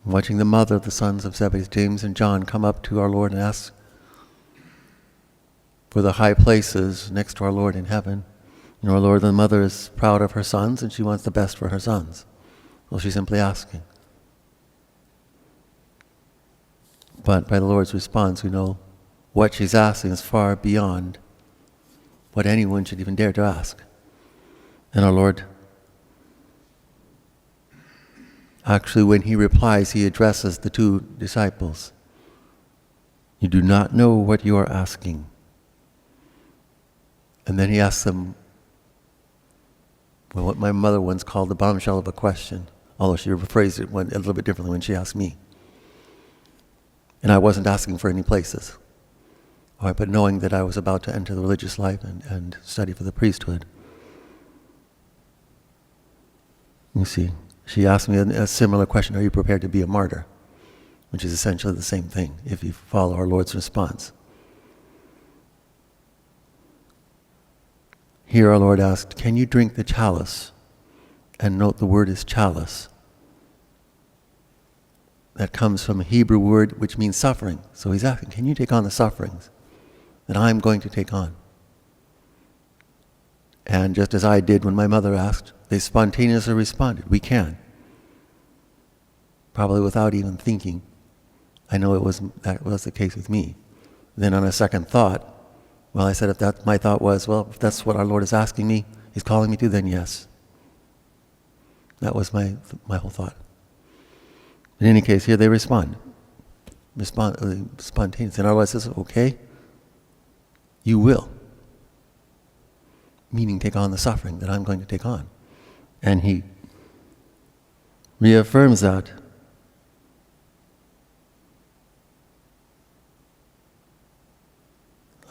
Watching the mother of the sons of Zebedee, James and John, come up to our Lord and ask for the high places next to our Lord in heaven. Our Lord, the mother is proud of her sons and she wants the best for her sons. Well, she's simply asking. But by the Lord's response, we know what she's asking is far beyond what anyone should even dare to ask. And our Lord, actually, when he replies, he addresses the two disciples. You do not know what you are asking. And then he asks them, well, what my mother once called the bombshell of a question, although she rephrased it a little bit differently when she asked me. And I wasn't asking for any places. All right, but knowing that I was about to enter the religious life and study for the priesthood. You see, she asked me a similar question, are you prepared to be a martyr? Which is essentially the same thing, if you follow our Lord's response. Here our Lord asked, can you drink the chalice? And note the word is chalice. That comes from a Hebrew word which means suffering. So he's asking, can you take on the sufferings that I'm going to take on? And just as I did when my mother asked, they spontaneously responded, we can. Probably without even thinking. I know that was the case with me. Then on a second thought, well, I said my thought was, well, if that's what our Lord is asking me, he's calling me to, then yes. That was my whole thought. In any case, here they respond spontaneously. And our Lord says, okay, you will. Meaning take on the suffering that I'm going to take on. And he reaffirms that.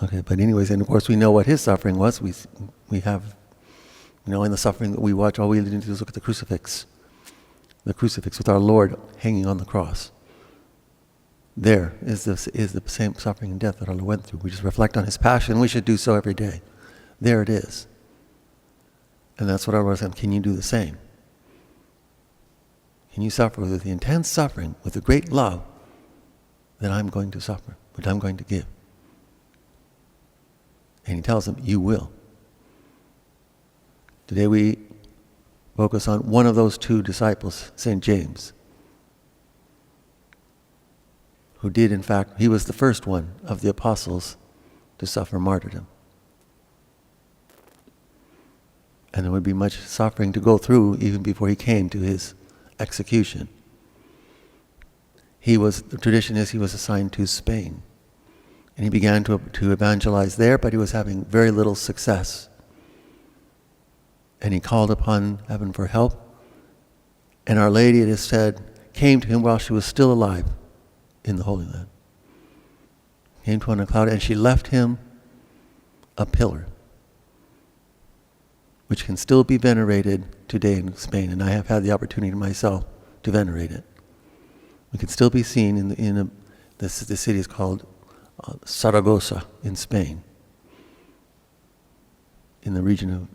Okay, but anyways, and of course we know what his suffering was. We have, in the suffering that we watch, all we need to do is look at the crucifix. The crucifix with our Lord hanging on the cross. There is the same suffering and death that our Lord went through. We just reflect on his passion. We should do so every day. There it is. And that's what our Lord said, can you do the same? Can you suffer with the intense suffering, with the great love that I'm going to suffer, which I'm going to give? And he tells them, you will. Today we focus on one of those two disciples, St. James, who did, in fact, he was the first one of the apostles to suffer martyrdom. And there would be much suffering to go through even before he came to his execution. The tradition is he was assigned to Spain. And he began to evangelize there, but he was having very little success. And he called upon heaven for help. And Our Lady, it is said, came to him while she was still alive in the Holy Land. Came to him on a cloud, and she left him a pillar, which can still be venerated today in Spain. And I have had the opportunity myself to venerate it. It can still be seen the city is called Saragossa in Spain, in the region of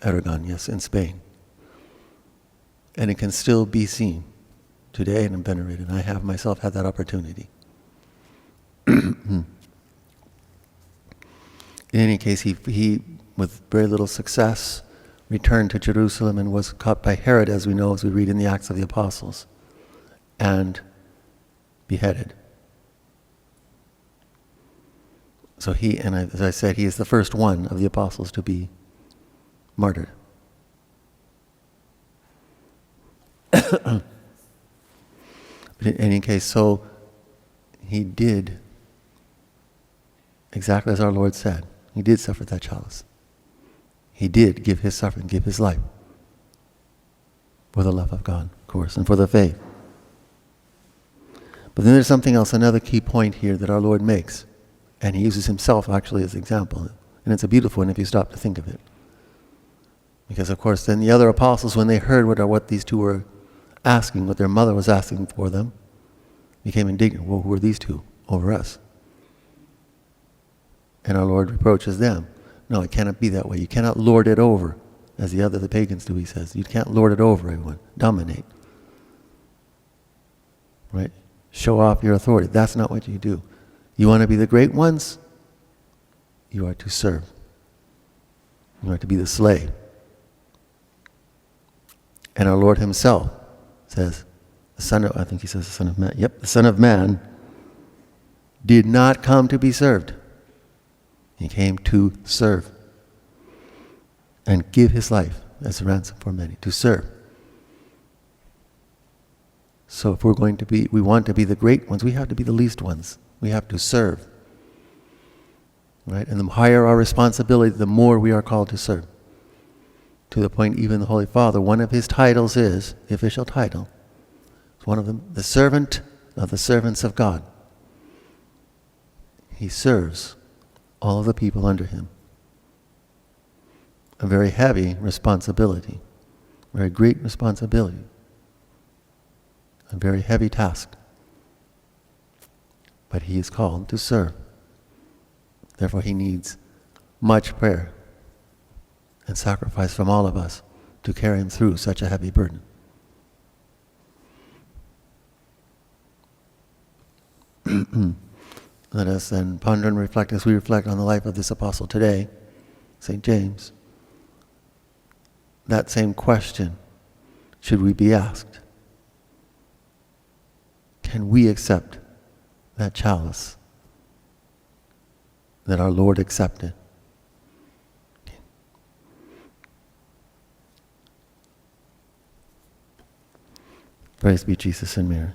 Aragon, yes, in Spain. And it can still be seen today and venerated. And I have myself had that opportunity. In any case, he, with very little success, returned to Jerusalem and was caught by Herod, as we know, as we read in the Acts of the Apostles, and beheaded. So as I said, he is the first one of the apostles to be martyred. But in any case, so he did exactly as our Lord said. He did suffer that chalice. He did give his suffering, give his life for the love of God, of course, and for the faith. But then there's something else, another key point here that our Lord makes. And he uses himself actually as an example. And it's a beautiful one if you stop to think of it. Because of course then the other apostles, when they heard what these two were asking, what their mother was asking for them, became indignant. Well, who are these two over us? And our Lord reproaches them. No, it cannot be that way. You cannot lord it over, as the pagans do, he says. You can't lord it over everyone. Dominate. right? Show off your authority. That's not what you do. You want to be the great ones? You are to serve. You are to be the slave. And our Lord himself says, the Son of Man. Yep, the Son of Man did not come to be served. He came to serve and give his life as a ransom for many, to serve. So if we want to be the great ones, we have to be the least ones. We have to serve. Right? And the higher our responsibility, the more we are called to serve. To the point even the Holy Father, one of his titles is, the official title, is one of them, the servant of the servants of God. He serves all of the people under him. A very heavy responsibility, a very great responsibility, a very heavy task. But he is called to serve. Therefore he needs much prayer and sacrifice from all of us to carry him through such a heavy burden. Let us then ponder and reflect as we reflect on the life of this apostle today, St. James. That same question should we be asked. Can we accept that chalice that our Lord accepted? Praise be Jesus and Mary.